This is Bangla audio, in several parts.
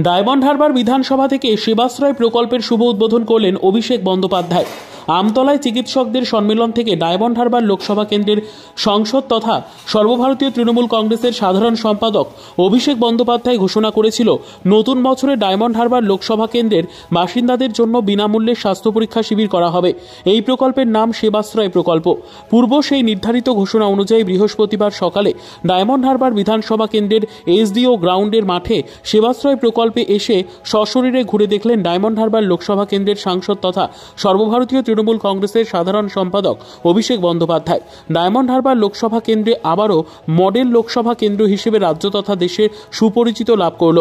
ডায়মন্ড হারবার বিধানসভা থেকে সেবাশ্রয় প্রকল্পের শুভ উদ্বোধন করলেন অভিষেক বন্দ্যোপাধ্যায়। আমতলায় চিকিৎসকদের সম্মেলন থেকে ডায়মন্ড হারবার লোকসভা কেন্দ্রের সংসদ তথা সর্বভারতীয় তৃণমূল কংগ্রেসের সাধারণ সম্পাদক অভিষেক বন্দ্যোপাধ্যায় ঘোষণা করেছিল, নতুন বছরে ডায়মন্ড হারবার লোকসভা কেন্দ্রের বাসিন্দাদের জন্য বিনামূল্যে স্বাস্থ্য পরীক্ষা শিবির করা হবে। এই প্রকল্পের নাম সেবাশ্রয় প্রকল্প। পূর্ব সেই নির্ধারিত ঘোষণা অনুযায়ী বৃহস্পতিবার সকালে ডায়মন্ড হারবার বিধানসভা কেন্দ্রের এসডিও গ্রাউন্ডের মাঠে সেবাশ্রয় প্রকল্পে এসে সশরীরে ঘুরে দেখলেন ডায়মন্ড হারবার লোকসভা কেন্দ্রের সাংসদ তথা সর্বভারতীয় তৃণমূল কংগ্রেসের সাধারণ সম্পাদক অভিষেক বন্দ্যোপাধ্যায়। ডায়মন্ড হারবার লোকসভা কেন্দ্রে আবারও মডেল লোকসভা কেন্দ্র হিসেবে রাজ্য তথা দেশের সুপরিচিত লাভ করল।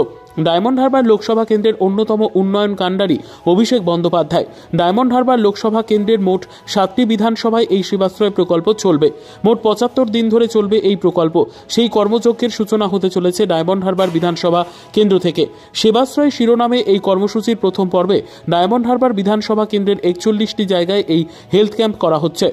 ডায়মন্ড হারবার লোকসভা কেন্দ্রের অন্যতম উন্নয়ন কাণ্ডারি অভিষেক বন্দ্যোপাধ্যায়। ডায়মন্ড হারবার লোকসভা কেন্দ্রের মোট 7টি বিধানসভায় এই সেবাশ্রয় প্রকল্প চলবে। মোট 75 দিন ধরে চলবে এই প্রকল্প। সেই কর্মযজ্ঞের সূচনা হতে চলেছে ডায়মন্ড হারবার বিধানসভা কেন্দ্র থেকে। সেবাশ্রয় শিরোনামে এই কর্মসূচির প্রথম পর্বে ডায়মন্ড হারবার বিধানসভা কেন্দ্রের 41টি জায়গায় এই হেলথ ক্যাম্প করা হচ্ছে।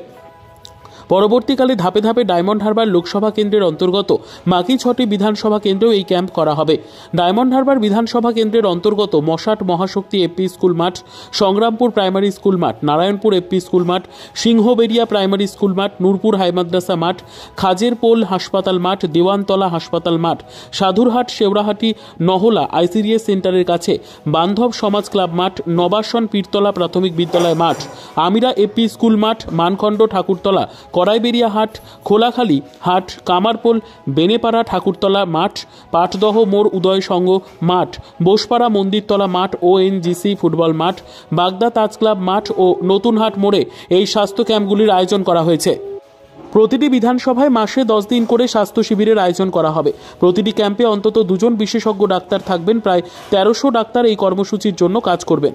পরবর্তীকালে ধাপে ধাপে ডায়মন্ড হারবার লোকসভা কেন্দ্রের অন্তর্গত বাকি 6টি বিধানসভা কেন্দ্রেও এই ক্যাম্প করা হবে। ডায়মন্ড হারবার বিধানসভা কেন্দ্রের অন্তর্গত মশাট মহাশক্তি এপি স্কুল মাঠ, সংগ্রামপুর প্রাইমারি স্কুল মাঠ, নারায়ণপুর এপি স্কুল মাঠ, সিংহবেরিয়া প্রাইমারি স্কুল মাঠ, নূরপুর হাই মাদ্রাসা মাঠ, খাজেরপোল হাসপাতাল মাঠ, দেওয়ানতলা হাসপাতাল মাঠ, সাধুরহাট শেওড়াহাটি নহলা আইসিডিএস সেন্টারের কাছে বান্ধব সমাজ ক্লাব মাঠ, নবাসন পীরতলা প্রাথমিক বিদ্যালয় মাঠ, আমিরা এপি স্কুল মাঠ, মানখণ্ড ঠাকুরতলা কড়াইবেরিয়া হাট, খোলাখালী হাট, কামারপোল বেনেপাড়া ঠাকুরতলা মাঠ, পাটদহ মোড় উদয় সংঘ মাঠ, বোসপাড়া মন্দিরতলা মাঠ, ওএনজিসি ফুটবল মাঠ, বাগদা তাজ ক্লাব মাঠ ও নতুনহাট মোড়ে এই স্বাস্থ্য ক্যাম্পগুলির আয়োজন করা হয়েছে। প্রতিটি বিধানসভায় মাসে 10 দিন করে স্বাস্থ্য শিবিরের আয়োজন করা হবে। প্রতিটি ক্যাম্পে অন্তত 2 জন বিশেষজ্ঞ ডাক্তার থাকবেন। প্রায় 1300 ডাক্তার এই কর্মসূচির জন্য কাজ করবেন।